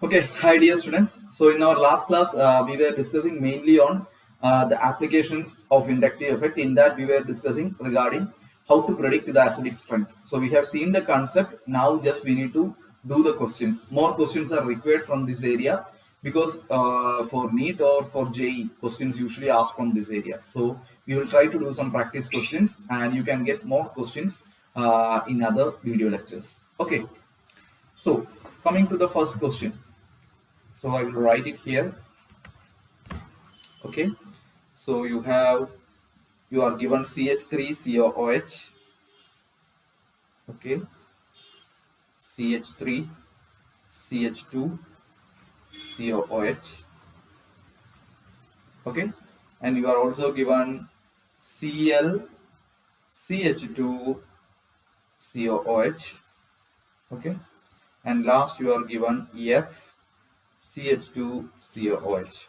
Okay, hi dear students. So in our last class, we were discussing mainly on the applications of inductive effect. In that, we were discussing regarding how to predict the acidic strength. So we have seen the concept. Now just we need to do the questions. More questions are required from this area because for NEET or for JE, questions usually asked from this area. So we will try to do some practice questions, and you can get more questions in other video lectures. Okay. So coming to the first question. So I will write it here. Okay. So you are given CH3COOH. Okay. CH3 CH2 COOH. Okay. And you are also given Cl CH2 COOH. Okay. And last you are given F CH2 COOH.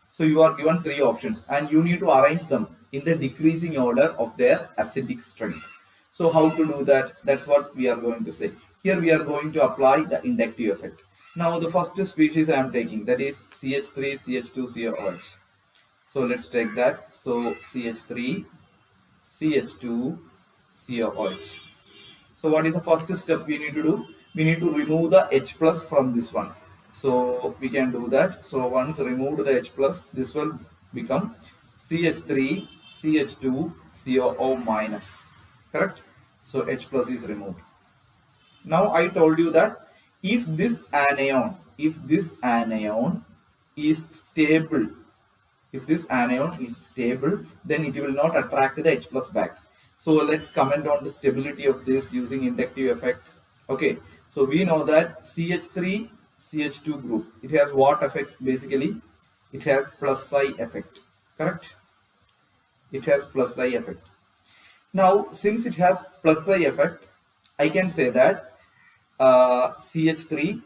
So you are given three options and you need to arrange them in the decreasing order of their acidic strength. So how to do that? That's what we are going to say. Here we are going to apply the inductive effect. Now the first species I am taking, that is CH3 CH2 COOH. So let's take that. So CH3 CH2 COOH. So what is the first step we need to do? We need to remove the H plus from this one. So we can do that. So once removed the H plus, this will become CH3 CH2 COO minus. Correct? So H plus is removed. Now I told you that if this anion is stable, then it will not attract the H plus back. So let's comment on the stability of this using inductive effect. Okay, so we know that CH3 CH2 group, it has what effect? Basically it has plus psi effect. Correct? It has plus psi effect. Now since it has plus psi effect, I can say that CH3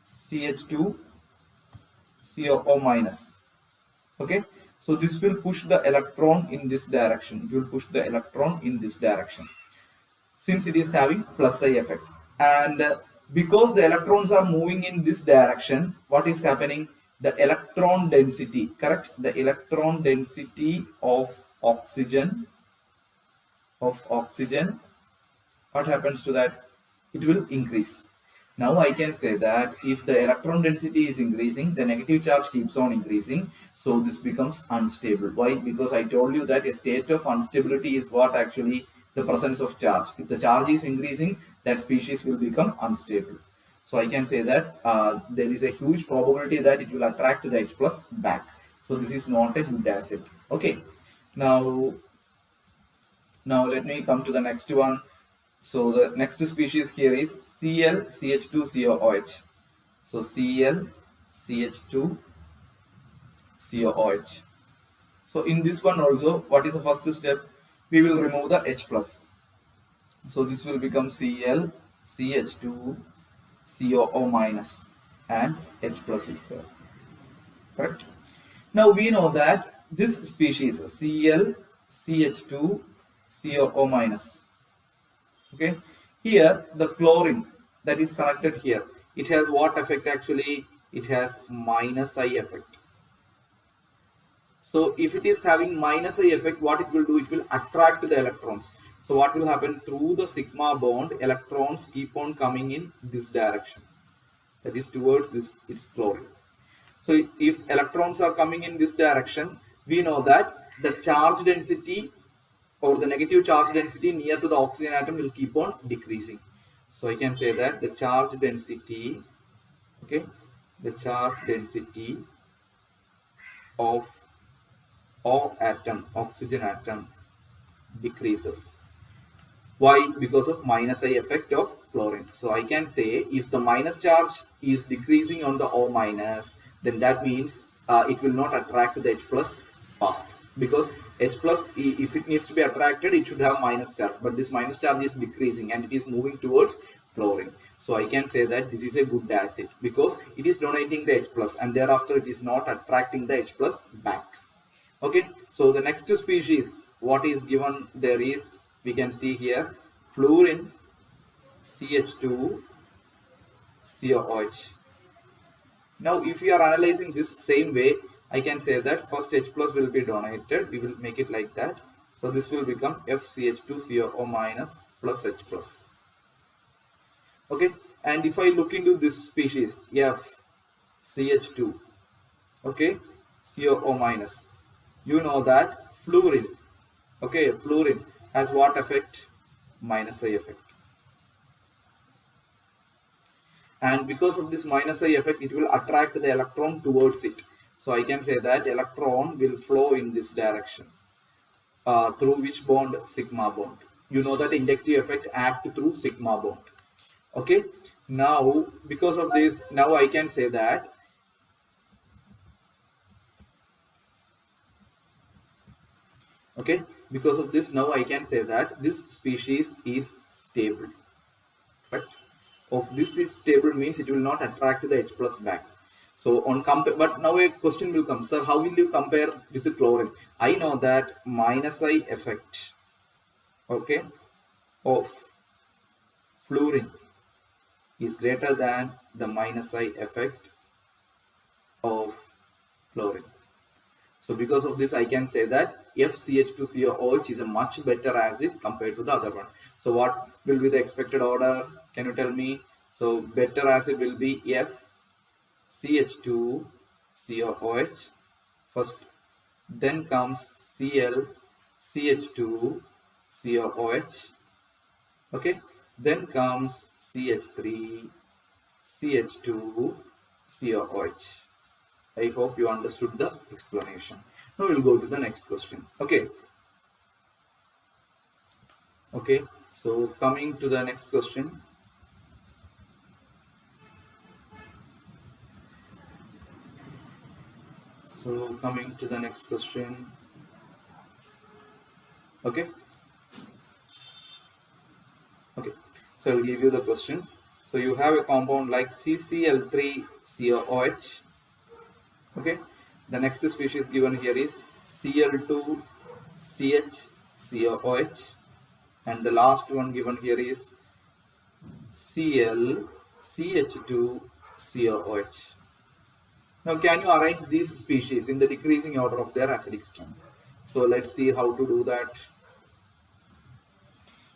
CH2 COO minus. Okay, so this will push the electron in this direction. It will push the electron in this direction since it is having plus psi effect. And because the electrons are moving in this direction, what is happening? The electron density, correct? The electron density of oxygen, what happens to that? It will increase. Now I can say that if the electron density is increasing, the negative charge keeps on increasing. So this becomes unstable. Why? Because I told you that a state of instability is what actually the presence of charge. If the charge is increasing, that species will become unstable. So I can say that there is a huge probability that it will attract the H plus back. So this is not a good acid. Okay. Now let me come to the next one. So the next species here is ClCH2COOH. So ClCH2COOH. So in this one also, what is the first step? We will remove the H plus. So this will become ClCH2COO minus and H plus is there. Correct? Now we know that this species ClCH2COO minus. Okay, here the chlorine that is connected here, it has what effect? Actually it has minus I effect. So if it is having minus I effect, what it will do? It will attract the electrons. So what will happen? Through the sigma bond, electrons keep on coming in this direction, that is towards this, its chlorine. So if electrons are coming in this direction, we know that the charge density or the negative charge density near to the oxygen atom will keep on decreasing. So I can say that the charge density, okay, the charge density of oxygen atom decreases. Why? Because of minus I effect of chlorine. So I can say if the minus charge is decreasing on the O minus, then that means it will not attract the H plus fast, because H plus, if it needs to be attracted, it should have minus charge, but this minus charge is decreasing and it is moving towards chlorine. So I can say that this is a good acid because it is donating the H plus and thereafter it is not attracting the H plus back. Okay, so the next species, what is given there is, we can see here, fluorine CH2 COOH. Now if we are analyzing this same way, I can say that first H plus will be donated. We will make it like that. So this will become FCH2COO minus plus H plus. Okay, and if I look into this species FCH2, okay, COO minus, you know that fluorine, okay, fluorine has what effect? Minus I effect. And because of this minus I effect, it will attract the electron towards it. So I can say that electron will flow in this direction through which bond? Sigma bond. You know that inductive effect act through sigma bond. Okay, now because of this, now I can say that okay, because of this, now I can say that this species is stable. Correct? Of this is stable means it will not attract the H plus back. So on compare, but now a question will come, sir, how will you compare with the chlorine? I know that minus I effect, okay, of fluorine is greater than the minus I effect of chlorine. So because of this, I can say that FCH2COOH is a much better acid compared to the other one. So what will be the expected order? Can you tell me? So better acid will be FCH2COOH first, then comes ClCH2COOH, okay, then comes CH3CH2COOH. I hope you understood the explanation. Now we'll go to the next question. Okay. Okay. So coming to the next question. So coming to the next question. Okay. Okay. So I'll give you the question. So you have a compound like CCl3COOH. Okay. The next species given here is Cl2CHCOOH, and the last one given here is ClCH2COOH. Now can you arrange these species in the decreasing order of their acidic strength? So let's see how to do that.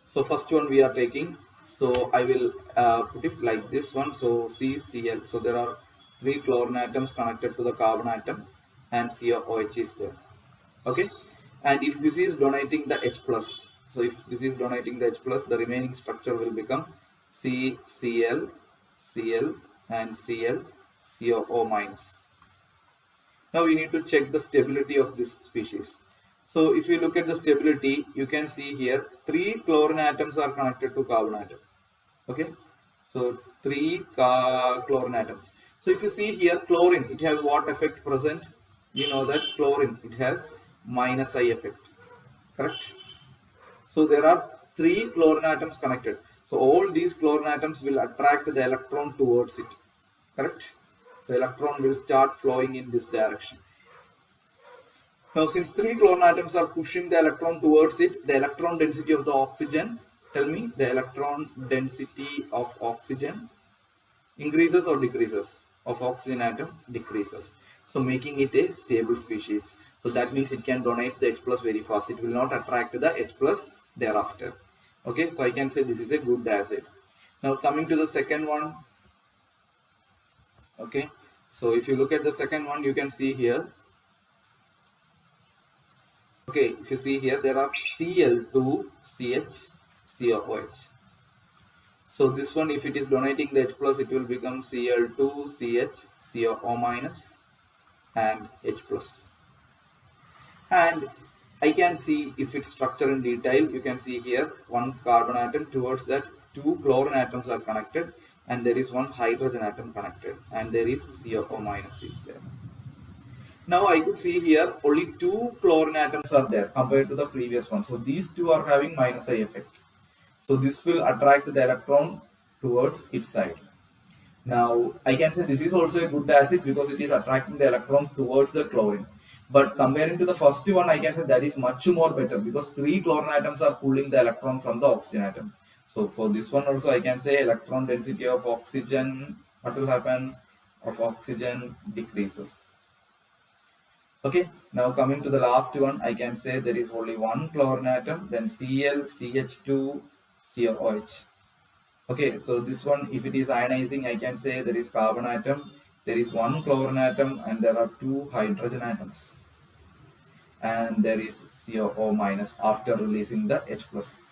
So first one we are taking, so I will put it like this one. So CCl, so there are 3 chlorine atoms connected to the carbon atom and COOH is there. Okay, and if this is donating the H plus, so if this is donating the H plus, the remaining structure will become CCl, Cl and Cl, COO minus. Now we need to check the stability of this species. So if you look at the stability, you can see here 3 chlorine atoms are connected to carbon atom. Okay, so 3 chlorine atoms. So if you see here, chlorine, it has what effect present? You know that chlorine, it has minus I effect. Correct? So there are 3 chlorine atoms connected. So all these chlorine atoms will attract the electron towards it. Correct? So electron will start flowing in this direction. Now since 3 chlorine atoms are pushing the electron towards it, the electron density of the oxygen, tell me, the electron density of oxygen increases or decreases? Of oxygen atom decreases. So making it a stable species. So that means it can donate the H plus very fast. It will not attract the H plus thereafter. Okay, so I can say this is a good acid. Now coming to the second one. Okay, so if you look at the second one, you can see here. Okay, if you see here, there are Cl2CHCOOH. So this one, if it is donating the H plus, it will become Cl2CHCOO minus and H plus. And I can see if it's structure in detail, you can see here 1 carbon atom, towards that 2 chlorine atoms are connected, and there is 1 hydrogen atom connected, and there is COO minus is there. Now I could see here only 2 chlorine atoms are there compared to the previous one. So these 2 are having minus I effect. So this will attract the electron towards its side. Now I can say this is also a good acid because it is attracting the electron towards the chlorine. But comparing to the first one, I can say that is much more better because 3 chlorine atoms are pulling the electron from the oxygen atom. So for this one also I can say electron density of oxygen what will happen? Of oxygen decreases. Okay, now coming to the last one, I can say there is only one chlorine atom, then Cl, CH2, COOH. Okay, so this one, if it is ionizing, I can say there is carbon atom, there is one chlorine atom, and there are two hydrogen atoms, and there is COO minus after releasing the H plus.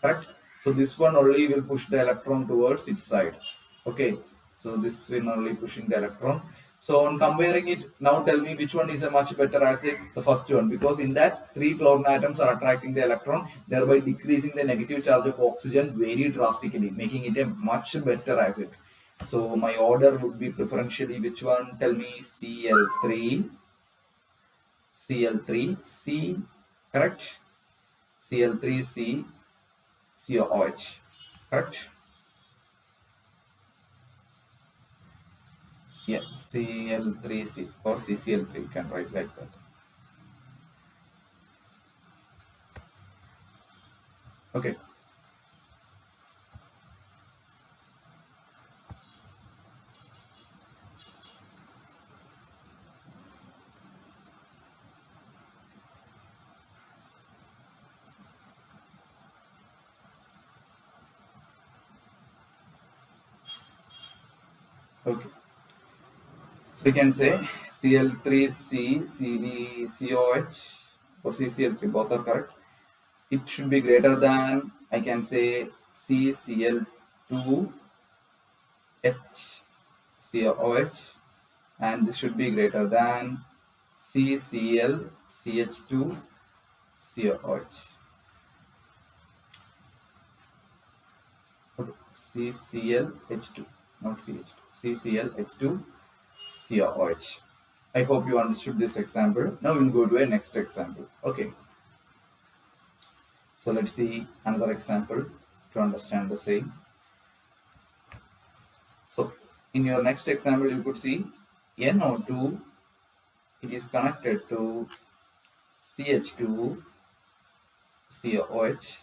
Correct? So this one only will push the electron towards its side. Okay, so this will only pushing the electron. So on comparing it, now tell me which one is a much better acid, the first one, because in that three chlorine atoms are attracting the electron, thereby decreasing the negative charge of oxygen very drastically, making it a much better acid. So my order would be preferentially which one? Tell me Cl3, Cl3C, correct? Cl3C, COOH, correct? Yeah, Cl3C or CCl3, you can write like that. Okay, okay. So we can say Cl3C, COH or CCl3, both are correct. It should be greater than, I can say, CCl2H, COOH, and this should be greater than CCl, CH2, COOH. Okay. CClH2, not CH2, CClH2, COOH. I hope you understood this example. Now we'll go to a next example. Okay. So let's see another example to understand the same. So in your next example, you could see NO2, it is connected to CH2, COOH.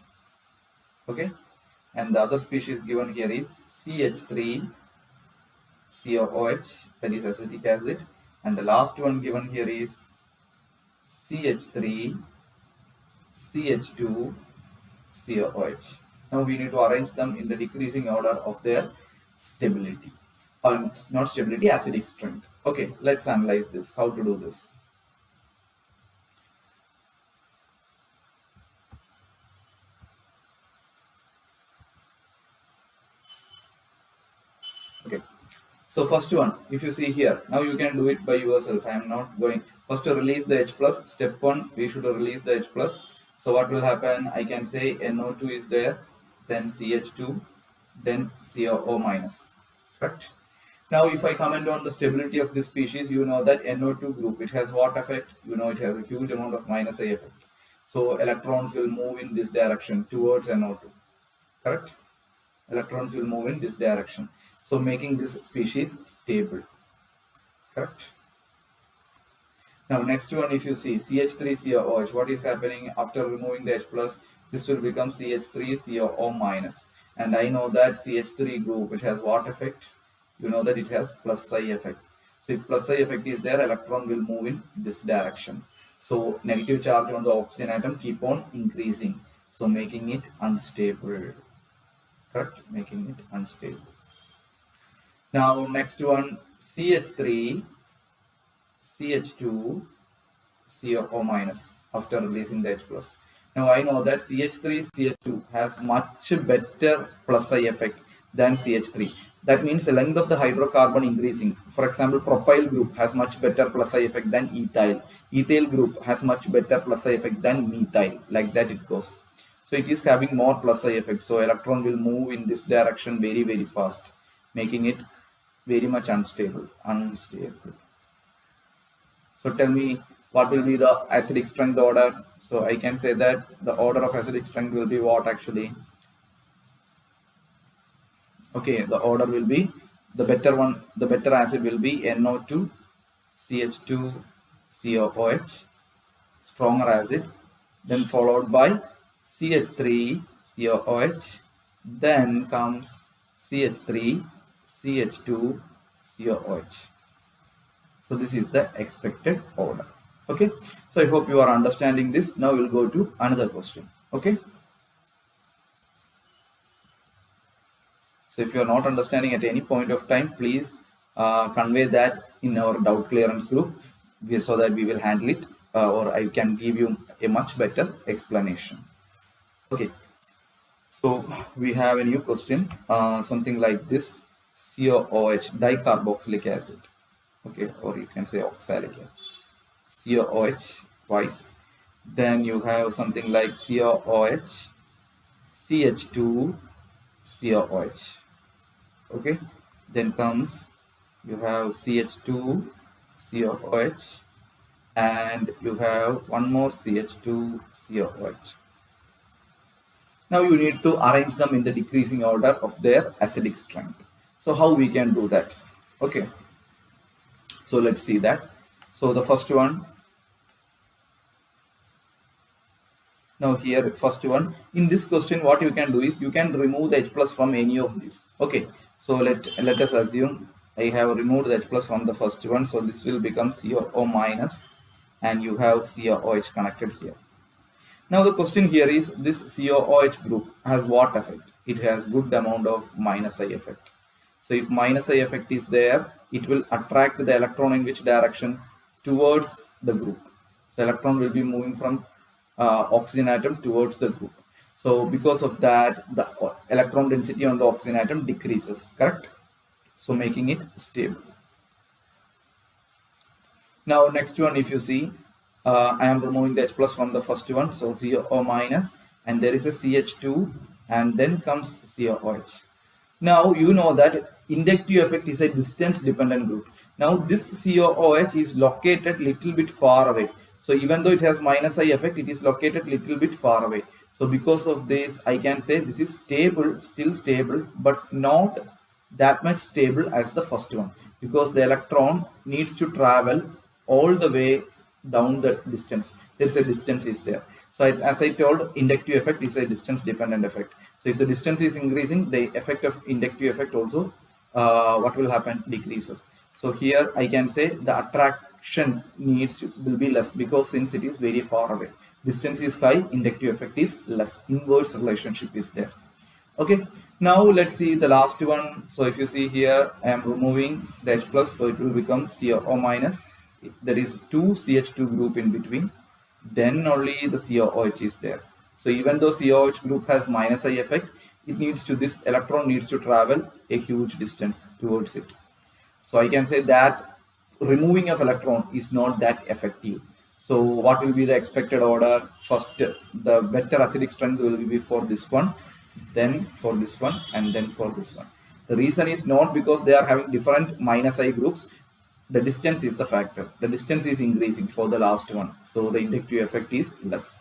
Okay. And the other species given here is CH3, COOH, that is acetic acid. And the last one given here is CH3, CH2, COOH. Now we need to arrange them in the decreasing order of their stability. Not stability, acidic strength. Okay, let's analyze this. How to do this? Okay. So first one, if you see here, now you can do it by yourself. I am not going. First to release the H plus. Step one, we should release the H plus. So what will happen? I can say NO2 is there, then CH2, then COO minus. Correct. Now, if I comment on the stability of this species, you know that NO2 group, it has what effect? You know, it has a huge amount of minus A effect. So electrons will move in this direction towards NO2. Correct? Electrons will move in this direction. So making this species stable. Correct? Now next one, if you see CH3COOH, what is happening after removing the H plus? This will become CH3COO minus. And I know that CH3 group, it has what effect? You know that it has plus I effect. So if plus I effect is there, electron will move in this direction. So negative charge on the oxygen atom keep on increasing. So making it unstable. Correct? Making it unstable. Now next one, CH3, CH2, COO minus after releasing the H plus. Now I know that CH3, CH2 has much better plus I effect than CH3. That means the length of the hydrocarbon increasing. For example, propyl group has much better plus I effect than ethyl. Ethyl group has much better plus I effect than methyl. Like that it goes. So it is having more plus I effect. So electron will move in this direction very, very fast, making it very much unstable. So tell me what will be the acidic strength order. So I can say that the order of acidic strength will be what actually? Okay, the order will be the better one, the better acid will be NO2, CH2, COOH, stronger acid, then followed by CH3, COOH, then comes CH3, CH2, COOH. So this is the expected order. Okay, so I hope you are understanding this. Now we'll go to another question. Okay, so if you are not understanding at any point of time, please convey that in our doubt clearance group so that we will handle it, or I can give you a much better explanation. Okay, so we have a new question, something like this: COOH, dicarboxylic acid. Okay, or you can say oxalic acid, COOH twice. Then you have something like COOH, CH2, COOH. Okay, then comes you have CH2, COOH, and you have one more CH2, COOH. Now you need to arrange them in the decreasing order of their acidic strength. So how we can do that? Okay, so let's see that. So the first one, now here first one, in this question what you can do is you can remove the H plus from any of these. Okay, so let us assume I have removed the H plus from the first one, so this will become COO minus, and you have COOH connected here. Now the question here is, this COOH group has what effect? It has good amount of minus I effect. So if minus I effect is there, it will attract the electron in which direction? Towards the group. So electron will be moving from oxygen atom towards the group. So because of that, the electron density on the oxygen atom decreases, correct? So making it stable. Now next one, if you see, I am removing the H plus from the first one, so CO minus, and there is a CH2, and then comes COOH. Now you know that inductive effect is a distance dependent group. Now this COOH is located little bit far away. So even though it has minus I effect, it is located little bit far away. So because of this, I can say this is stable, still stable, but not that much stable as the first one, because the electron needs to travel all the way down the distance. There is a distance is there. So as I told, inductive effect is a distance dependent effect. So if the distance is increasing, the effect of inductive effect also what will happen? Decreases. So here I can say the attraction needs will be less, because since it is very far away, distance is high, inductive effect is less. Inverse relationship is there. Okay, now let's see the last one. So if you see here, I am removing the H plus, so it will become CO minus. There is two CH2 group in between, then only the COOH is there. So even though COOH group has minus I effect, it needs to, this electron needs to travel a huge distance towards it. So I can say that removing of electron is not that effective. So what will be the expected order? First, the better acidic strength will be for this one, then for this one, and then for this one. The reason is not because they are having different minus I groups. The distance is the factor. The distance is increasing for the last one, so the inductive effect is less.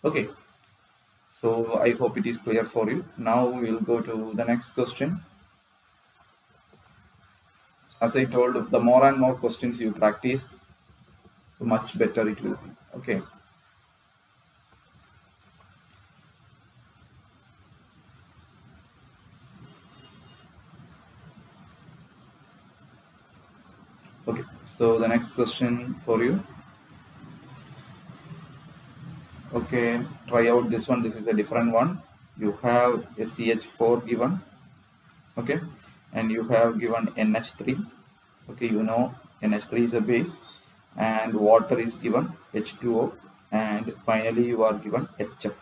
Okay, so I hope it is clear for you. Now we will go to the next question. As I told, the more and more questions you practice, the much better it will be. Okay, okay, so the next question for you. Okay, try out this one. This is a different one. You have a CH4 given, okay, and you have given NH3. Okay, you know NH3 is a base, and water is given H2O, and finally you are given HF.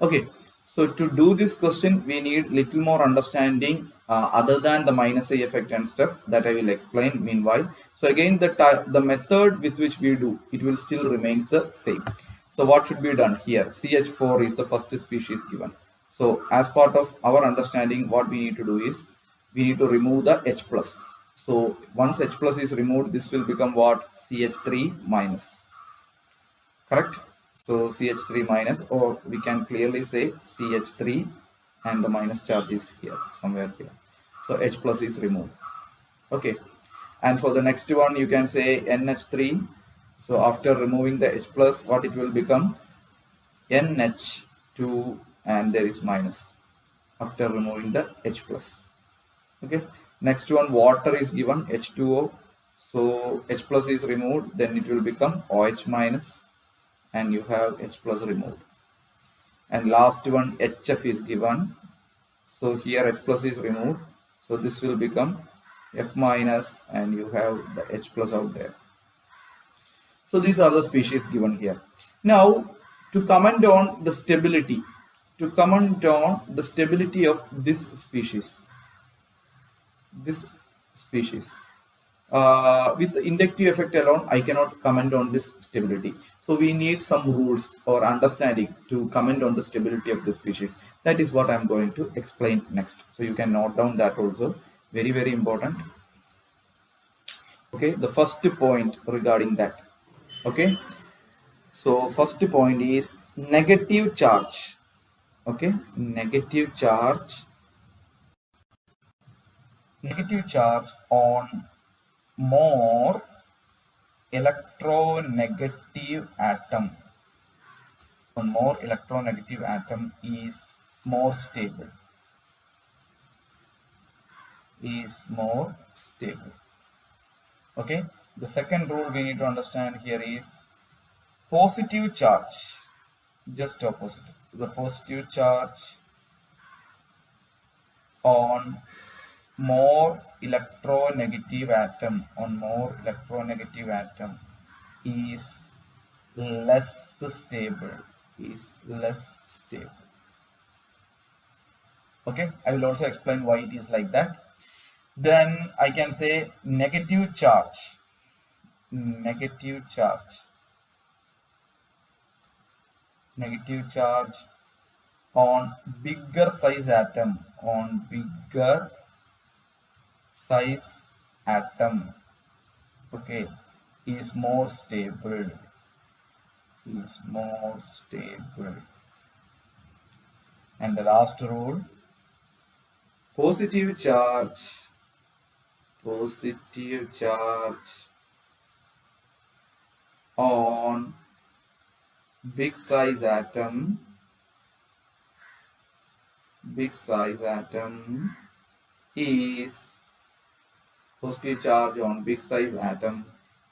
Okay, so to do this question, we need little more understanding other than the minus I effect and stuff that I will explain meanwhile. So again, the method with which we do, it will still remains the same. So what should be done here? CH4 is the first species given. So as part of our understanding, what we need to do is we need to remove the H plus. So once H plus is removed, this will become what? CH3 minus. Correct? So CH3 minus, or we can clearly say CH3, and the minus charge is here, somewhere here. So H plus is removed. Okay. And for the next one, you can say NH3. So after removing the H plus, what it will become? NH2, and there is minus. after removing the H plus. Okay, next one, water is given H2O, so H plus is removed, then it will become OH minus, and you have H plus removed. And last one, HF is given, so here H plus is removed, so this will become F minus, and you have the H plus out there. So these are the species given here. Now, to comment on the stability, of this species, with the inductive effect alone, I cannot comment on this stability. So we need some rules or understanding to comment on the stability of the species. That is what I'm going to explain next. So you can note down that also. Very, very important. Okay, the first point regarding that. Okay, so first point is negative charge. Okay, negative charge on more electronegative atom is more stable, okay. The second rule we need to understand here is positive charge, just opposite, the positive charge on more electronegative atom is less stable, okay. I will also explain why it is like that. Then I can say negative charge on bigger size atom, okay, is more stable, and the last rule, positive charge on big size atom is positive charge on big size atom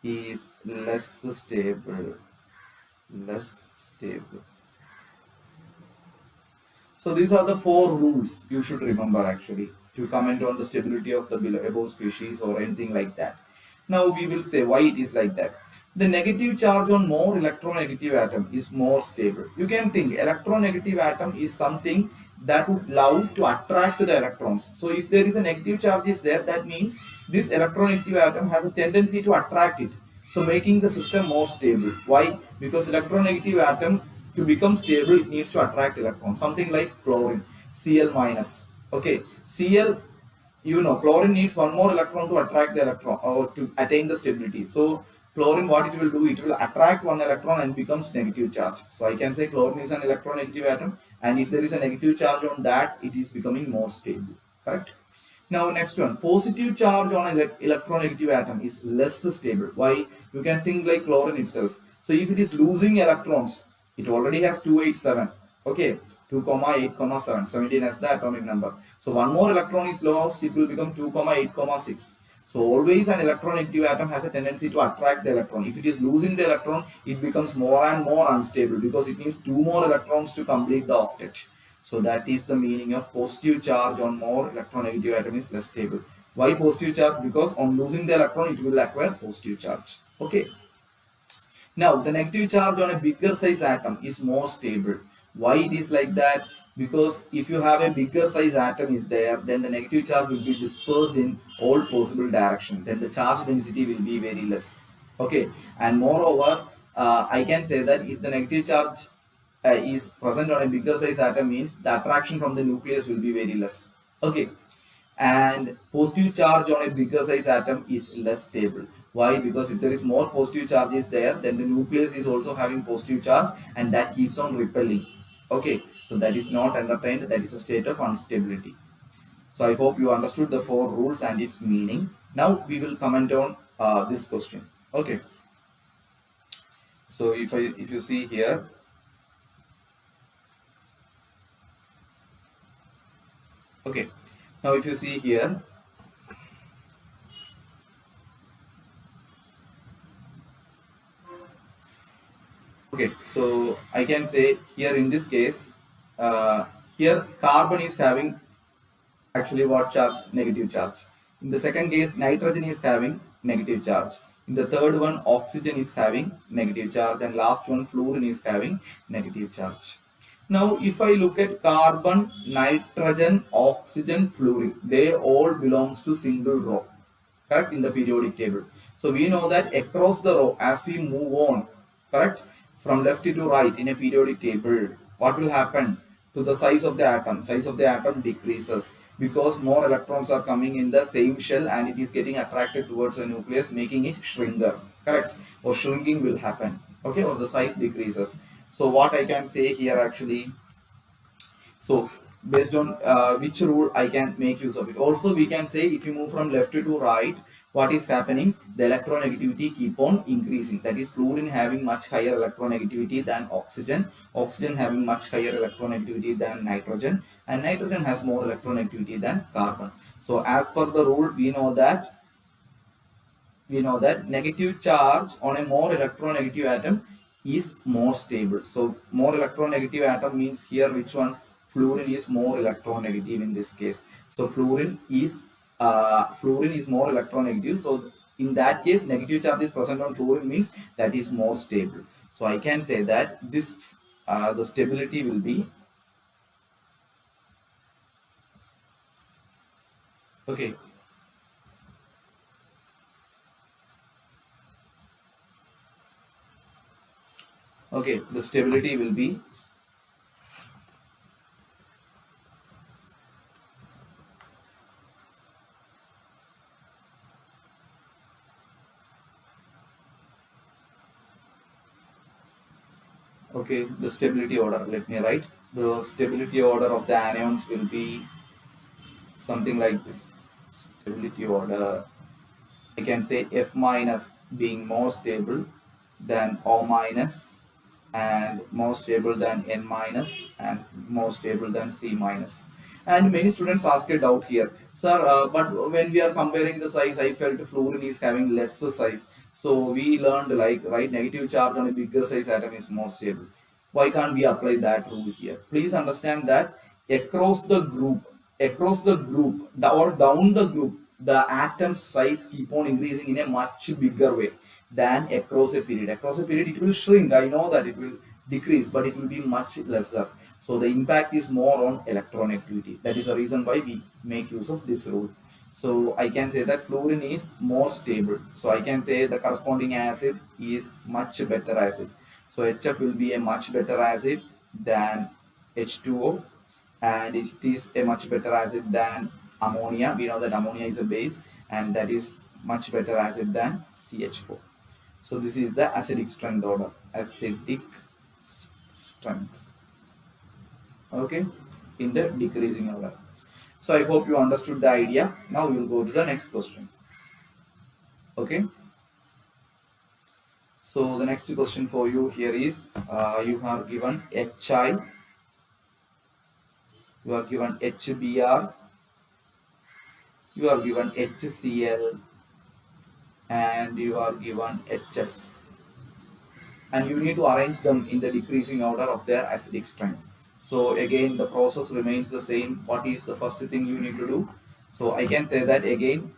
is less stable. So these are the 4 rules you should remember actually to comment on the stability of the above species or anything like that. Now we will say why it is like that. The negative charge on more electronegative atom is more stable. You can think electronegative atom is something that would love to attract the electrons. So if there is a negative charge is there, that means this electronegative atom has a tendency to attract it. So making the system more stable. Why? Because electronegative atom, to become stable, it needs to attract electrons. Something like chlorine, Cl minus. Okay, Cl, chlorine needs one more electron to attract the electron or to attain the stability. So chlorine, what it will do, it will attract one electron and becomes negative charge. So I can say chlorine is an electronegative atom, and if there is a negative charge on that, it is becoming more stable. Correct? Now next one, positive charge on an electronegative atom is less stable. Why? You can think like chlorine itself. So if it is losing electrons, it already has 287. Okay, 2,8,7, 17 as the atomic number. So one more electron is lost, it will become 2,8,6. So always an electronegative atom has a tendency to attract the electron. If it is losing the electron, it becomes more and more unstable because it needs 2 more electrons to complete the octet. So that is the meaning of positive charge on more electronegative atom is less stable. Why positive charge? Because on losing the electron, it will acquire positive charge. Okay. Now the negative charge on a bigger size atom is more stable. Why it is like that? Because if you have a bigger size atom is there, then the negative charge will be dispersed in all possible directions. Then the charge density will be very less. Okay, and moreover, I can say that if the negative charge is present on a bigger size atom, means the attraction from the nucleus will be very less. Okay, and positive charge on a bigger size atom is less stable. Why? Because if there is more positive charge is there, then the nucleus is also having positive charge, and that keeps on repelling. Okay, so that is not entertained, that is a state of instability. So I hope you understood the 4 rules and its meaning. Now we will comment on this question. Okay, so if you see here, Okay, now if you see here, okay, so I can say here in this case, uh, here carbon is having actually what charge? Negative charge. In the second case, nitrogen is having negative charge. In the third one, oxygen is having negative charge, and last one, fluorine is having negative charge. Now, if I look at carbon, nitrogen, oxygen, fluorine, they all belongs to single row, correct, in the periodic table. So we know that across the row, as we move on, correct, from left to right in a periodic table, what will happen to the size of the atom? Size of the atom decreases because more electrons are coming in the same shell and it is getting attracted towards the nucleus, making it shrinker, correct, or shrinking will happen, okay, or the size decreases. So what I can say here actually, so based on which rule I can make use of it. Also, we can say if you move from left to right, what is happening? The electronegativity keep on increasing. That is, fluorine having much higher electronegativity than oxygen, oxygen having much higher electronegativity than nitrogen, and nitrogen has more electronegativity than carbon. So as per the rule, we know that negative charge on a more electronegative atom is more stable. So more electronegative atom means here which one? Fluorine is more electronegative in this case. So fluorine is more electronegative. So in that case, negative charge is present on fluorine means that is more stable. So I can say that this the stability will be okay. Okay, the stability will be okay. The stability order. Let me write. The stability order of the anions will be something like this. Stability order, I can say F minus being more stable than O minus, and more stable than N minus, and more stable than C minus. And many students ask a doubt here, sir, but when we are comparing the size, I felt fluorine is having lesser size. So we learned like, right, negative charge on a bigger size atom is more stable. Why can't we apply that rule here? Please understand that across the group, or down the group, the atom's size keep on increasing in a much bigger way than across a period. Across a period, it will shrink. I know that it will decrease, but it will be much lesser. So the impact is more on electronegativity. That is the reason why we make use of this rule. So I can say that fluorine is more stable. So I can say the corresponding acid is much better acid. So HF will be a much better acid than H2O, and it is a much better acid than ammonia. We know that ammonia is a base, and that is much better acid than CH4. So this is the acidic strength order. Acidic strength. Okay, in the decreasing order. So I hope you understood the idea. Now we will go to the next question. Okay. So the next question for you here is you have given HI, you are given HBr, you are given HCl, and you are given HF, and you need to arrange them in the decreasing order of their acidic strength. So again, the process remains the same. What is the first thing you need to do? So I can say that again,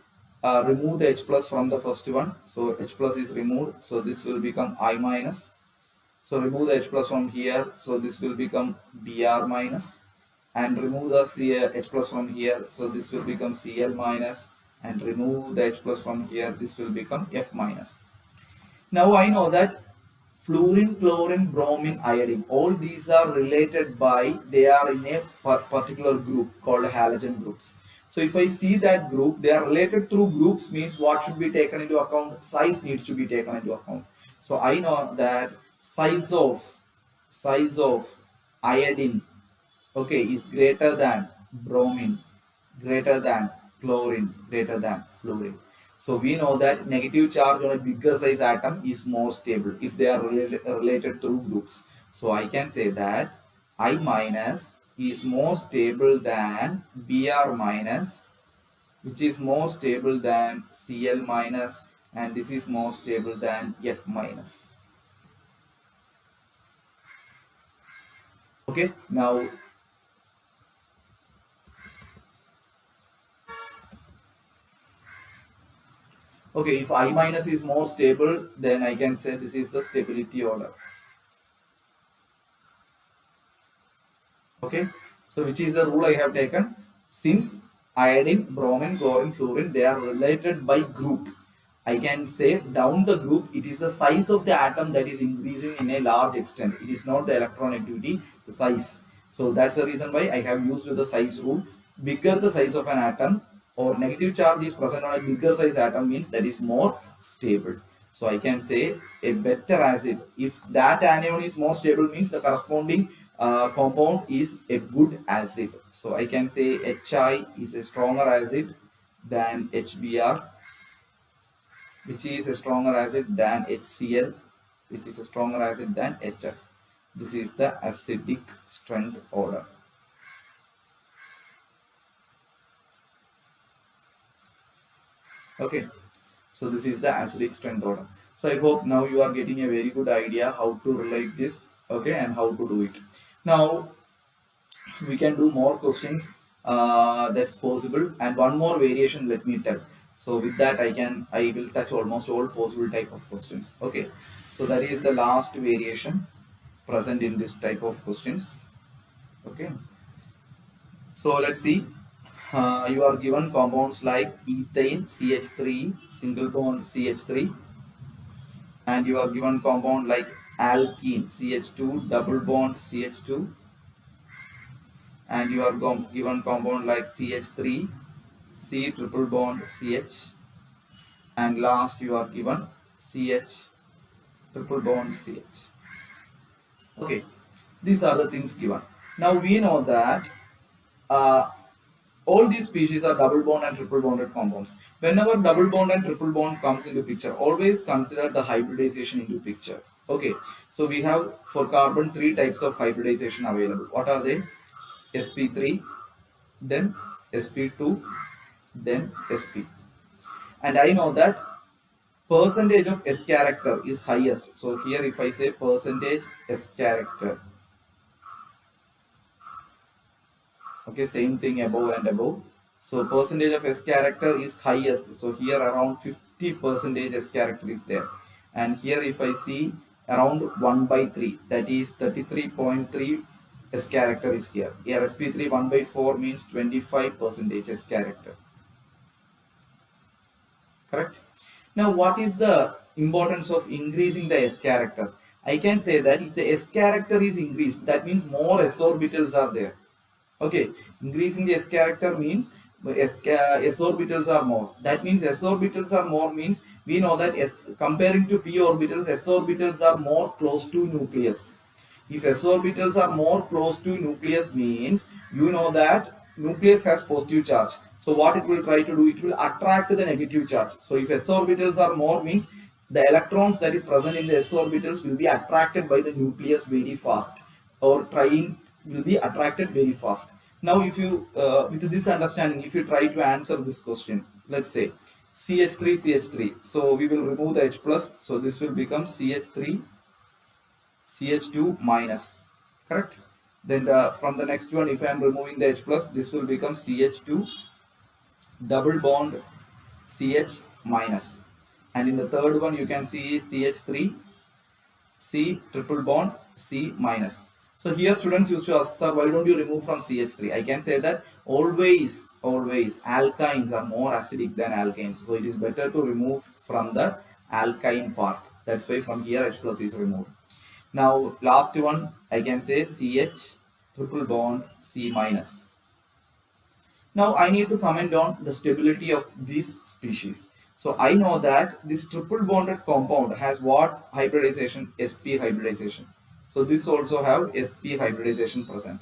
remove the H plus from the first one. So H plus is removed, so this will become I minus. So remove the H plus from here, so this will become Br minus, and remove the H plus from here, so this will become Cl minus, and remove the H plus from here, this will become F minus. Now I know that fluorine, chlorine, bromine, iodine, all these are related by, they are in a particular group called halogen groups. So if I see that group, they are related through groups means what should be taken into account? Size needs to be taken into account. So I know that size of iodine, okay, is greater than bromine, greater than chlorine, greater than fluorine. So we know that negative charge on a bigger size atom is more stable if they are related through groups. So I can say that I minus is more stable than Br minus, which is more stable than Cl minus, and this is more stable than F minus. Okay, now okay, if I minus is more stable, then I can say this is the stability order. Okay, so which is the rule I have taken? Since iodine, bromine, chlorine, fluorine, they are related by group. I can say down the group, it is the size of the atom that is increasing in a large extent. It is not the electron activity, the size. So that's the reason why I have used the size rule. Bigger the size of an atom or negative charge is present on a bigger size atom means that is more stable. So I can say a better acid. If that anion is more stable means the corresponding compound is a good acid. So I can say HI is a stronger acid than HBr, which is a stronger acid than HCl, which is a stronger acid than HF. This is the acidic strength order. Okay, so this is the acidic strength order. So I hope now you are getting a very good idea how to relate this, okay, and how to do it. Now we can do more questions that's possible, and one more variation let me tell. So with that I will touch almost all possible type of questions. Okay, so that is the last variation present in this type of questions. Okay, so let's see. You are given compounds like ethane CH3 single bond CH3, and you are given compound like alkene CH2 double bond CH2, and you are given compound like CH3 C triple bond CH, and last you are given CH triple bond CH. Okay, these are the things given. Now we know that uh, all these species are double bond and triple bonded compounds. Whenever double bond and triple bond comes into picture, always consider the hybridization into picture. Okay, so we have for carbon three types of hybridization available. What are they? sp3, then sp2, then sp. And I know that percentage of S character is highest. So here if I say percentage S character, okay, same thing above and above. So percentage of S character is highest. So here around 50% S character is there. And here if I see around 1 by 3, that is 33.3 S character is here. Here sp3 1 by 4 means 25% S character. Correct? Now, what is the importance of increasing the S character? I can say that if the S character is increased, that means more S orbitals are there. Okay, increasing the S character means S orbitals are more. That means S orbitals are more means we know that comparing to p orbitals, S orbitals are more close to nucleus. If S orbitals are more close to nucleus means you know that nucleus has positive charge. So what it will try to do, it will attract the negative charge. So if S orbitals are more means the electrons that is present in the S orbitals will be attracted by the nucleus very fast, or trying will be attracted very fast. Now if you with this understanding, if you try to answer this question, let's say CH3 so we will remove the H plus, so this will become CH3 CH2 minus, correct? Then from the next one, if I am removing the H plus, this will become CH2 double bond CH minus, and in the third one you can see CH3 C triple bond C minus. So here students used to ask, sir, why don't you remove from CH3? I can say that always alkynes are more acidic than alkanes, so it is better to remove from the alkyne part. That's why from here H plus is removed. Now last one I can say CH triple bond C minus. Now I need to comment on the stability of this species. So I know that this triple bonded compound has what hybridization? Sp hybridization. So this also have Sp hybridization present.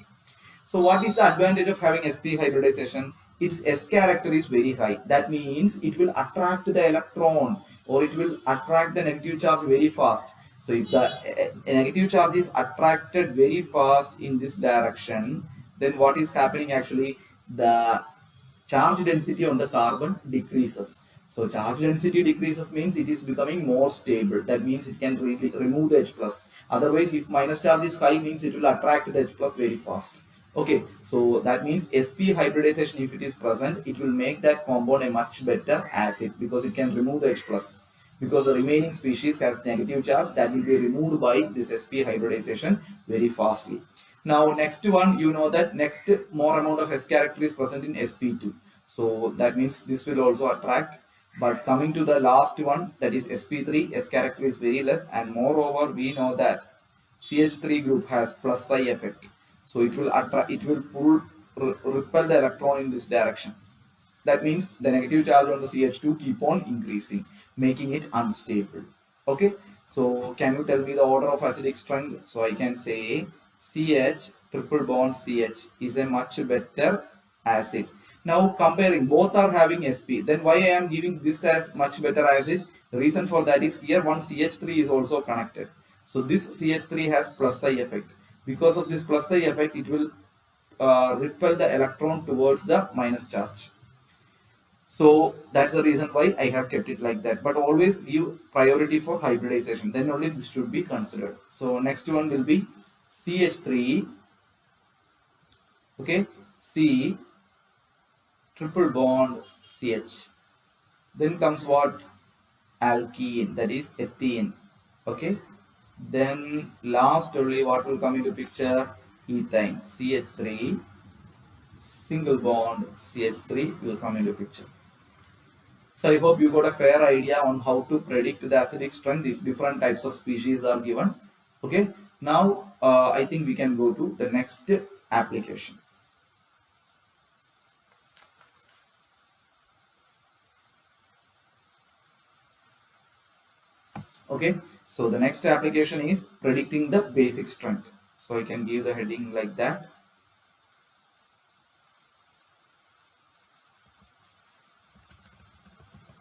So what is the advantage of having Sp hybridization? Its S character is very high. That means it will attract the electron, or it will attract the negative charge very fast. So if the negative charge is attracted very fast in this direction, then what is happening actually? The charge density on the carbon decreases. So charge density decreases means it is becoming more stable. That means it can really remove the H plus. Otherwise, if minus charge is high, means it will attract the H plus very fast. Okay, so that means sp hybridization, if it is present, it will make that compound a much better acid because it can remove the H plus. Because the remaining species has negative charge, that will be removed by this sp hybridization very fastly. Now next one, you know that next more amount of S character is present in sp2. So that means this will also attract. But coming to the last one, that is sp3, S character is very less, and moreover we know that CH3 group has plus I effect. So it will attract, it will pull, repel the electron in this direction. That means the negative charge on the CH2 keep on increasing, making it unstable. Okay, so can you tell me the order of acidic strength? So I can say CH triple bond CH is a much better acid. Now comparing, both are having sp, then why I am giving this as much better acid? The reason for that is here one CH3 is also connected. So this CH3 has plus I effect. Because of this plus I effect, it will repel the electron towards the minus charge. So that's the reason why I have kept it like that. But always give priority for hybridization. Then only this should be considered. So next one will be CH3. Okay, C triple bond CH. Then comes what? Alkene, that is ethene. Okay. Then last only what will come into picture? Ethane. CH3 single bond CH3 will come into picture. So I hope you got a fair idea on how to predict the acidic strength if different types of species are given. Okay. Now I think we can go to the next application. Okay. So the next application is predicting the basic strength. So I can give the heading like that.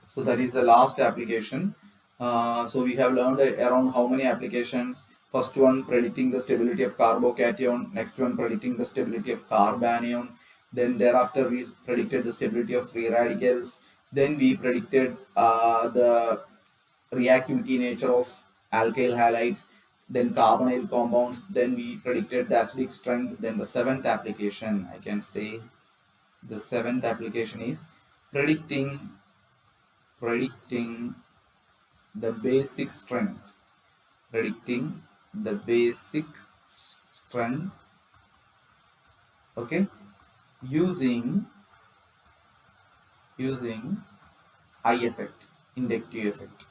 So that is the last application. So we have learned around how many applications. First one predicting the stability of carbocation. Next one predicting the stability of carbanion. Then thereafter we predicted the stability of free radicals. Then we predicted the reactivity nature of alkyl halides. Then carbonyl compounds. Then we predicted the acidic strength. Then the seventh application, I can say, the seventh application is predicting the basic strength, predicting the basic strength, okay, using I effect, inductive effect.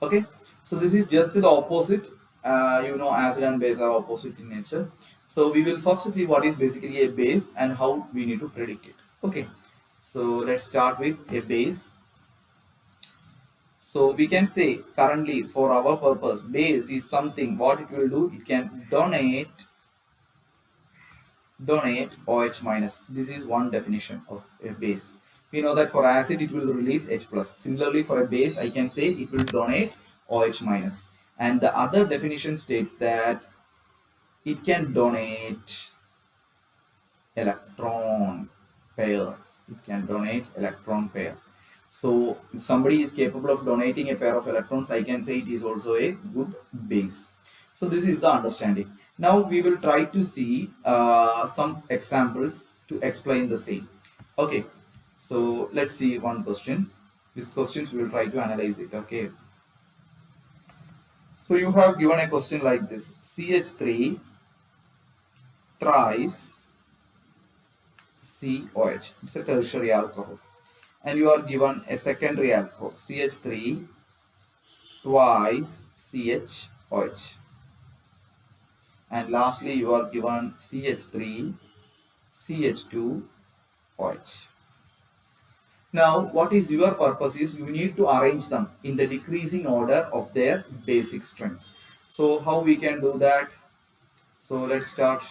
Okay, so this is just the opposite. You know, acid and base are opposite in nature. So we will first see what is basically a base and how we need to predict it. Okay, so let's start with a base. So we can say currently for our purpose, base is something, what it will do, it can donate OH minus. This is one definition of a base. We know that for acid it will release H plus. Similarly for a base I can say it will donate OH minus. And the other definition states that it can donate electron pair. It can donate electron pair. So if somebody is capable of donating a pair of electrons, I can say it is also a good base. So this is the understanding. Now we will try to see some examples to explain the same. Okay, so let's see one question. With questions we will try to analyze it. Okay, so you have given a question like this: CH3 thrice COH. It's a tertiary alcohol. And you are given a secondary alcohol, CH3 twice CHOH. And lastly you are given CH3 CH2OH. Now what is your purpose is you need to arrange them in the decreasing order of their basic strength. So how we can do that? So let's start.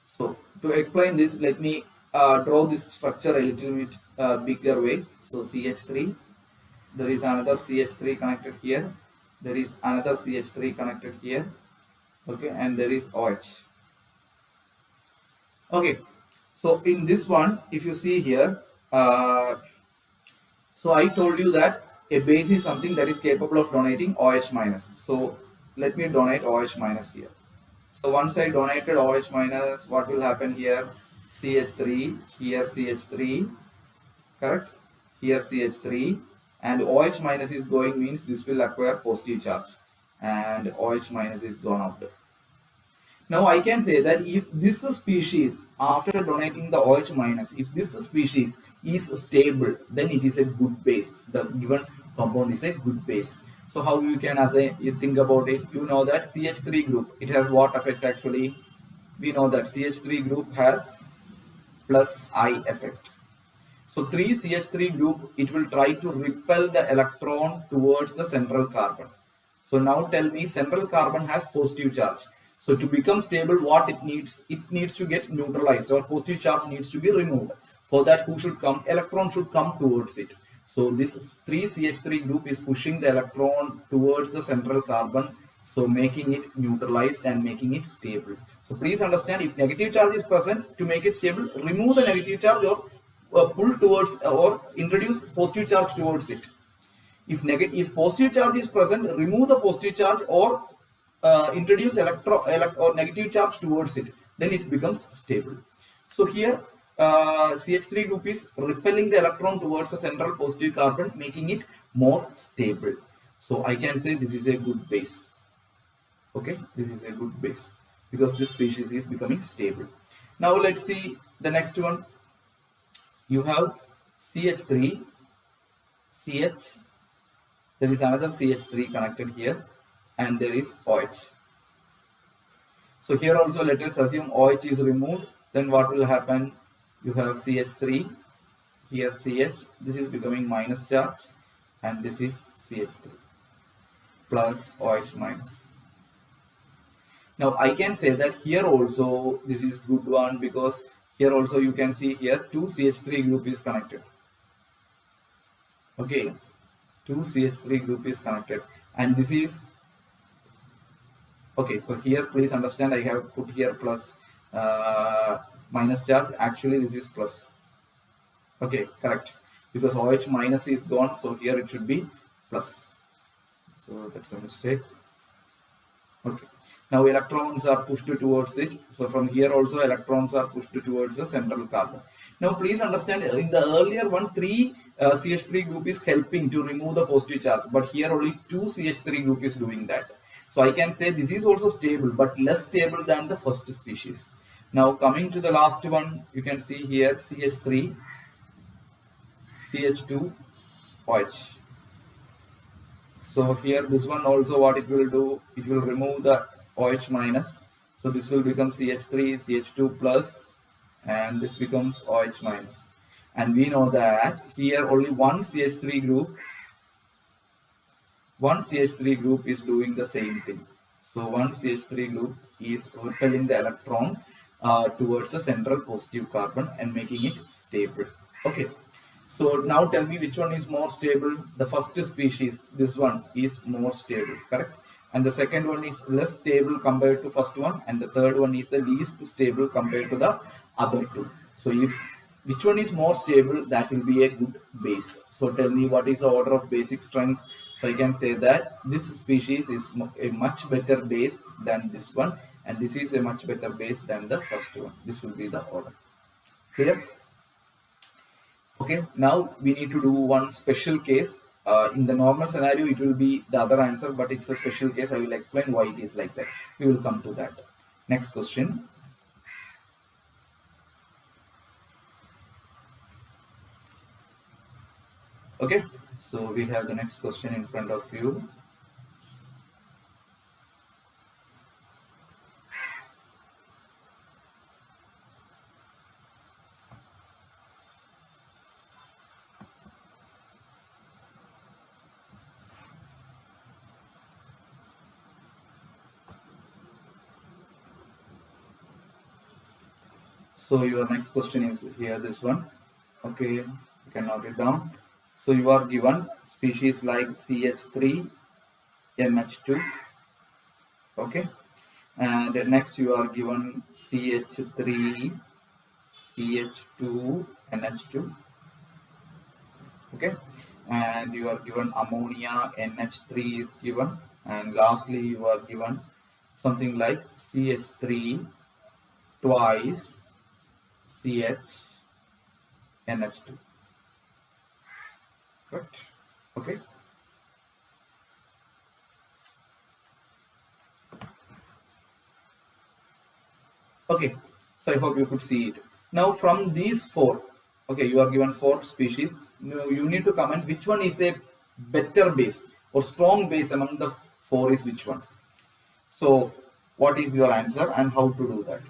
So to explain this, let me draw this structure a little bit bigger way. So CH3, there is another CH3 connected here. there is another CH3 connected here. Okay, and there is OH. Okay, so in this one, if you see here, so I told you that a base is something that is capable of donating OH minus. So let me donate OH minus here. So once I donated OH minus, what will happen here? CH3, here CH3, correct? Here CH3, and OH minus is going means this will acquire positive charge, and OH minus is gone out. Now I can say that if this species, after donating the OH minus, if this species is stable, then it is a good base. The given compound is a good base. So how you can, as you think about it, you know that CH3 group, it has what effect actually? We know that CH3 group has plus I effect. So 3CH3 group, it will try to repel the electron towards the central carbon. So now tell me, central carbon has positive charge. So to become stable, what it needs to get neutralized, or positive charge needs to be removed. For that, who should come? Electron should come towards it. So this 3CH3 group is pushing the electron towards the central carbon, so making it neutralized and making it stable. So please understand, if negative charge is present, to make it stable, remove the negative charge, or pull towards or introduce positive charge towards it. If positive charge is present, remove the positive charge, or introduce or negative charge towards it, then it becomes stable. So here CH3 group is repelling the electron towards the central positive carbon, making it more stable. So I can say this is a good base. Okay, this is a good base because this species is becoming stable. Now let's see the next one. You have CH3, CH, there is another CH3 connected here, and there is OH. So here also let us assume OH is removed, then what will happen? You have CH3, here CH, this is becoming minus charge, and this is CH3 plus OH minus. Now I can say that here also this is good one, because here also you can see here 2 CH3 group is connected. Okay, 2 CH3 group is connected, and this is okay. So here please understand, I have put here plus minus charge. Actually this is plus. Okay, correct, because OH minus is gone, so here it should be plus. So that's a mistake. Okay, now electrons are pushed towards it. So from here also electrons are pushed towards the central carbon. Now please understand, in the earlier one, 3 CH3 group is helping to remove the positive charge, but here only 2 CH3 group is doing that. So I can say this is also stable, but less stable than the first species. Now coming to the last one, you can see here CH3, CH2, OH. So here this one also, what it will do, it will remove the OH minus. So this will become CH3, CH2 plus, and this becomes OH minus. And we know that here only one CH3 group is doing the same thing. So one CH3 group is repelling the electron towards the central positive carbon and making it stable. Okay. So now tell me which one is more stable. The first species, this one, is more stable, correct? And the second one is less stable compared to first one, and the third one is the least stable compared to the other two. So if which one is more stable, that will be a good base. So tell me what is the order of basic strength. So I can say that this species is a much better base than this one, and this is a much better base than the first one. This will be the order. Clear? Okay, now we need to do one special case. In the normal scenario, it will be the other answer, but it's a special case. I will explain why it is like that. We will come to that. Next question. Okay, so we have the next question in front of you. So your next question is here, this one. Okay, you can note it down. So you are given species like CH3, NH2. Okay, and next you are given CH3 CH2 NH2. Okay, and you are given ammonia NH3 is given, and lastly you are given something like CH3 twice CH NH2. Correct. Okay. Okay, so I hope you could see it. Now from these four, okay, you are given four species. Now you need to comment which one is a better base or strong base among the four is which one. So what is your answer and how to do that?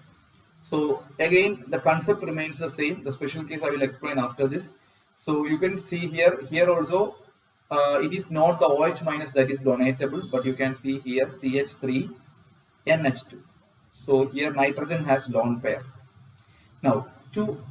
So again, the concept remains the same. The special case I will explain after this. So you can see here also, it is not the OH minus that is donatable, but you can see here CH3 NH2. So here nitrogen has lone pair. Now,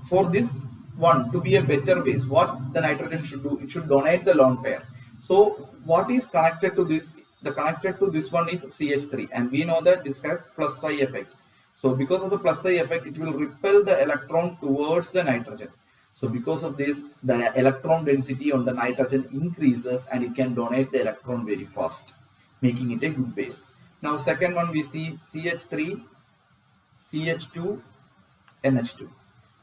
for this one to be a better base, what the nitrogen should do? It should donate the lone pair. So what is connected to this? The connected to this one is CH3, and we know that this has plus psi effect. So because of the plus psi effect, it will repel the electron towards the nitrogen. So because of this, the electron density on the nitrogen increases and it can donate the electron very fast, making it a good base. Now second one we see CH3 CH2 NH2.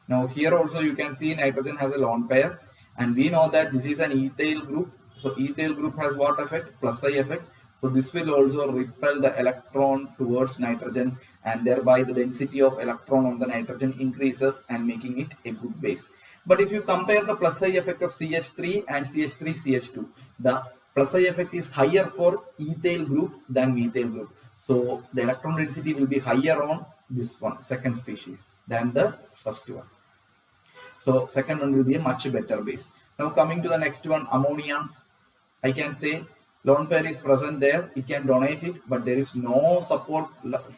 Now here also you can see nitrogen has a lone pair, and we know that this is an ethyl group. So ethyl group has what effect? Plus psi effect. So this will also repel the electron towards nitrogen, and thereby the density of electron on the nitrogen increases and making it a good base. But if you compare the plus psi effect of CH3 and CH3CH2, the plus psi effect is higher for ethyl group than methyl group. So the electron density will be higher on this one, second species, than the first one. So second one will be a much better base. Now coming to the next one, ammonia. I can say lone pair is present there, it can donate it, but there is no support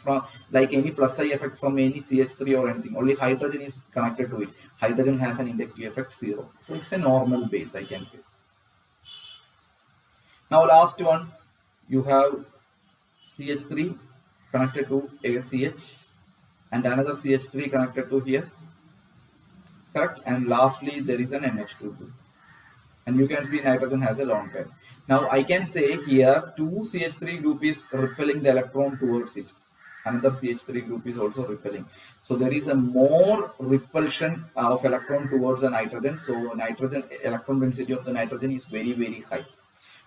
from like any plus psi effect from any CH3 or anything. Only hydrogen is connected to it. Hydrogen has an inductive effect 0. So it's a normal base, I can say. Now last one, you have CH3 connected to ACH and another CH3 connected to here. Correct. And lastly, there is an NH2 group. And you can see nitrogen has a lone pair. Now I can say here 2 CH3 group is repelling the electron towards it. Another CH3 group is also repelling. So there is a more repulsion of electron towards the nitrogen. So nitrogen electron density of the nitrogen is very, very high.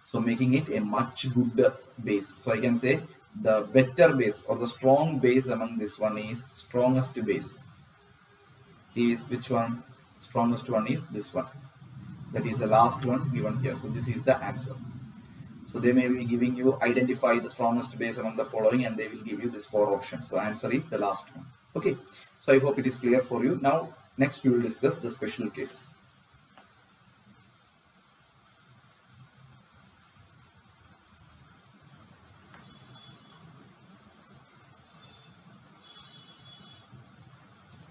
So making it a much good base. So I can say the better base or the strong base among this one is strongest base is which one? Strongest one is this one. That is the last one given here. So this is the answer. So they may be giving you identify the strongest base among the following, and they will give you this 4 options. So answer is the last one. Okay. So I hope it is clear for you. Now next we will discuss the special case.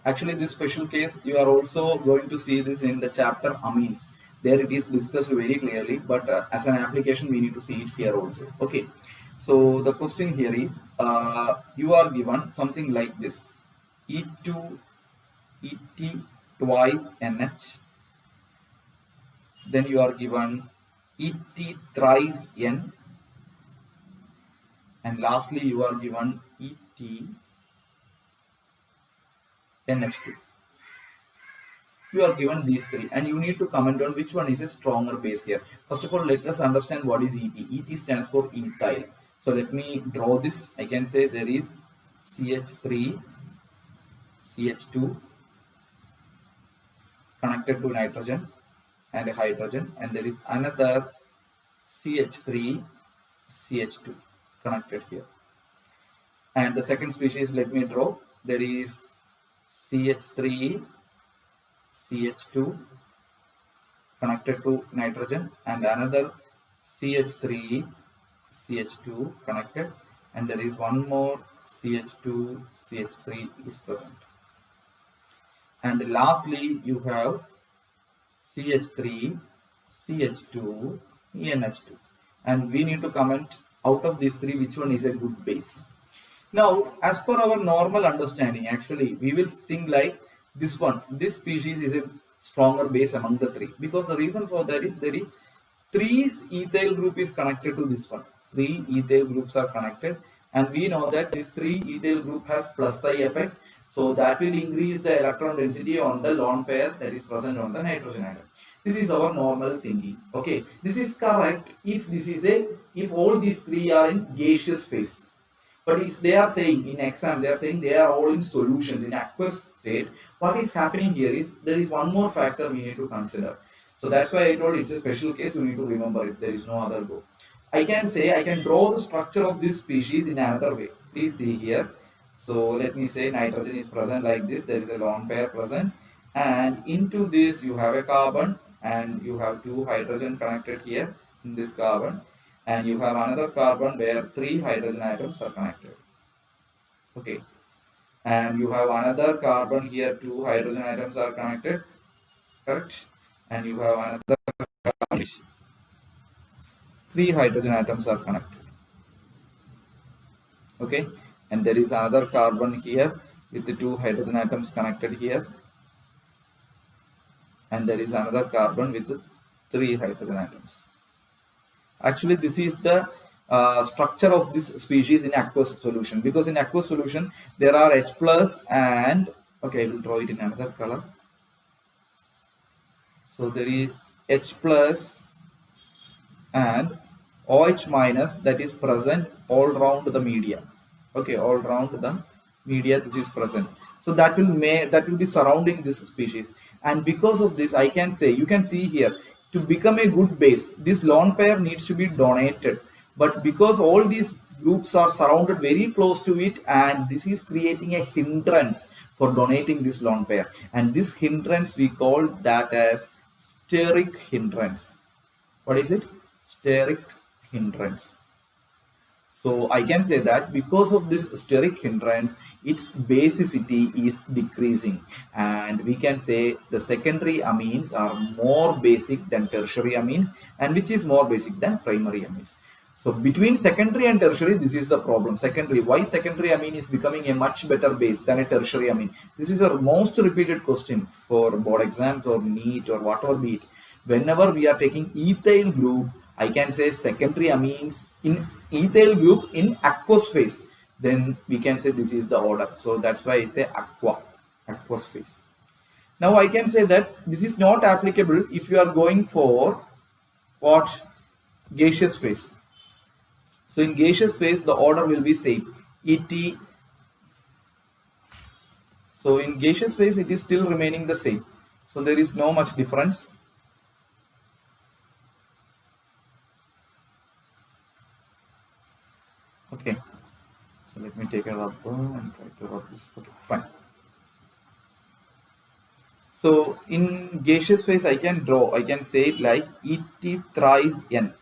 Actually, this special case, you are also going to see this in the chapter amines. There it is discussed very clearly, but as an application, we need to see it here also. Okay. So the question here is, you are given something like this: E2, ET twice NH. Then you are given ET thrice N. And lastly, you are given ET NH2. You are given these three, and you need to comment on which one is a stronger base here. First of all, let us understand what is ET. ET stands for ethyl. So let me draw this. I can say there is CH3, CH2 connected to nitrogen and a hydrogen, and there is another CH3, CH2 connected here. And the second species, let me draw. There is CH3, CH2 connected to nitrogen and another CH3, CH2 connected, and there is one more CH2, CH3 is present. And lastly, you have CH3, CH2, NH2. And we need to comment out of these three, which one is a good base? Now, as per our normal understanding, actually, we will think like this one, this species is a stronger base among the three, because the reason for that is there is three ethyl group is connected to this one. Three ethyl groups are connected, and we know that this three ethyl group has plus I effect, so that will increase the electron density on the lone pair that is present on the nitrogen atom. This is our normal thinking. Okay, this is correct if all these three are in gaseous phase. But if they are saying in exam, they are saying they are all in solutions in aqueous state, what is happening here is there is one more factor we need to consider. So that's why I told it's a special case, you need to remember it. There is no other go. I can draw the structure of this species in another way. Please see here. So let me say nitrogen is present like this. There is a lone pair present, and into this you have a carbon, and you have two hydrogen connected here in this carbon, and you have another carbon where three hydrogen atoms are connected. Okay, and you have another carbon here, two hydrogen atoms are connected, correct? And you have another carbon, three hydrogen atoms are connected. Okay, and there is another carbon here with the two hydrogen atoms connected here, and there is another carbon with the three hydrogen atoms. Actually, this is the structure of this species in aqueous solution, because in aqueous solution there are H plus and, okay, I will draw it in another color. So there is H plus and OH minus that is present all around the media. Okay, all around the media this is present. So that will be surrounding this species, and because of this I can say, you can see here, to become a good base this lone pair needs to be donated, but because all these groups are surrounded very close to it, and this is creating a hindrance for donating this lone pair, and this hindrance we call that as steric hindrance. What is it? Steric hindrance. So I can say that because of this steric hindrance, its basicity is decreasing, and we can say the secondary amines are more basic than tertiary amines, and which is more basic than primary amines. So between secondary and tertiary, this is the problem. Secondary, why secondary amine is becoming a much better base than a tertiary amine? This is the most repeated question for board exams or NEET or whatever be it. Whenever we are taking ethyl group, I can say secondary amines in ethyl group in aqueous phase, then we can say this is the order. So that's why I say aqueous phase. Now I can say that this is not applicable if you are going for what? Gaseous phase. So in gaseous phase the order will be same, ET. So in gaseous phase it is still remaining the same, so there is no much difference. Okay, so let me take a rubber and try to rub this. Okay, fine. So in gaseous phase I can say it like ET thrice N.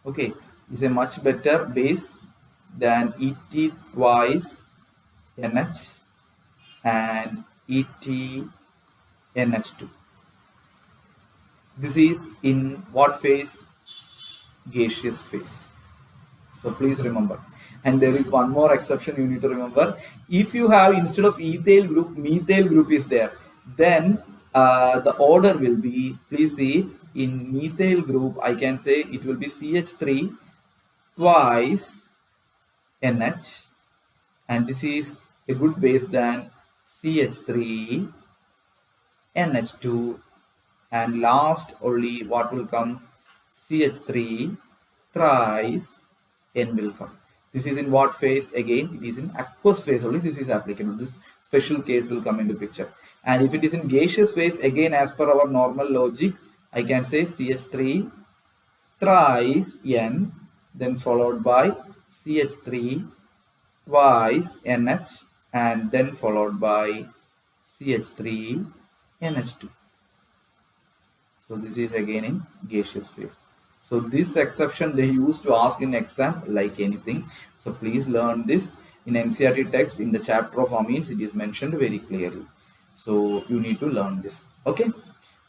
Okay, is a much better base than ET twice NH and ET NH2. This is in what phase? Gaseous phase. So please remember. And there is one more exception you need to remember. If you have, instead of ethyl group, methyl group is there, then the order will be, please see it, in methyl group I can say it will be CH3 twice NH, and this is a good base than CH3 NH2, and last only what will come? CH3 thrice N will come. This is in what phase? Again it is in aqueous phase only this is applicable. This special case will come into picture. And if it is in gaseous phase, again as per our normal logic I can say CH3 thrice N, then followed by CH3 twice NH, and then followed by CH3 NH2. So this is again in gaseous phase. So this exception they used to ask in exam like anything. So please learn this. In NCERT text in the chapter of amines it is mentioned very clearly. So you need to learn this. Okay.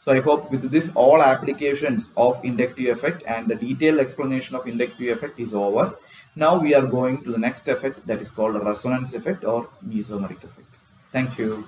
So I hope with this all applications of inductive effect and the detailed explanation of inductive effect is over. Now we are going to the next effect, that is called resonance effect or mesomeric effect. Thank you.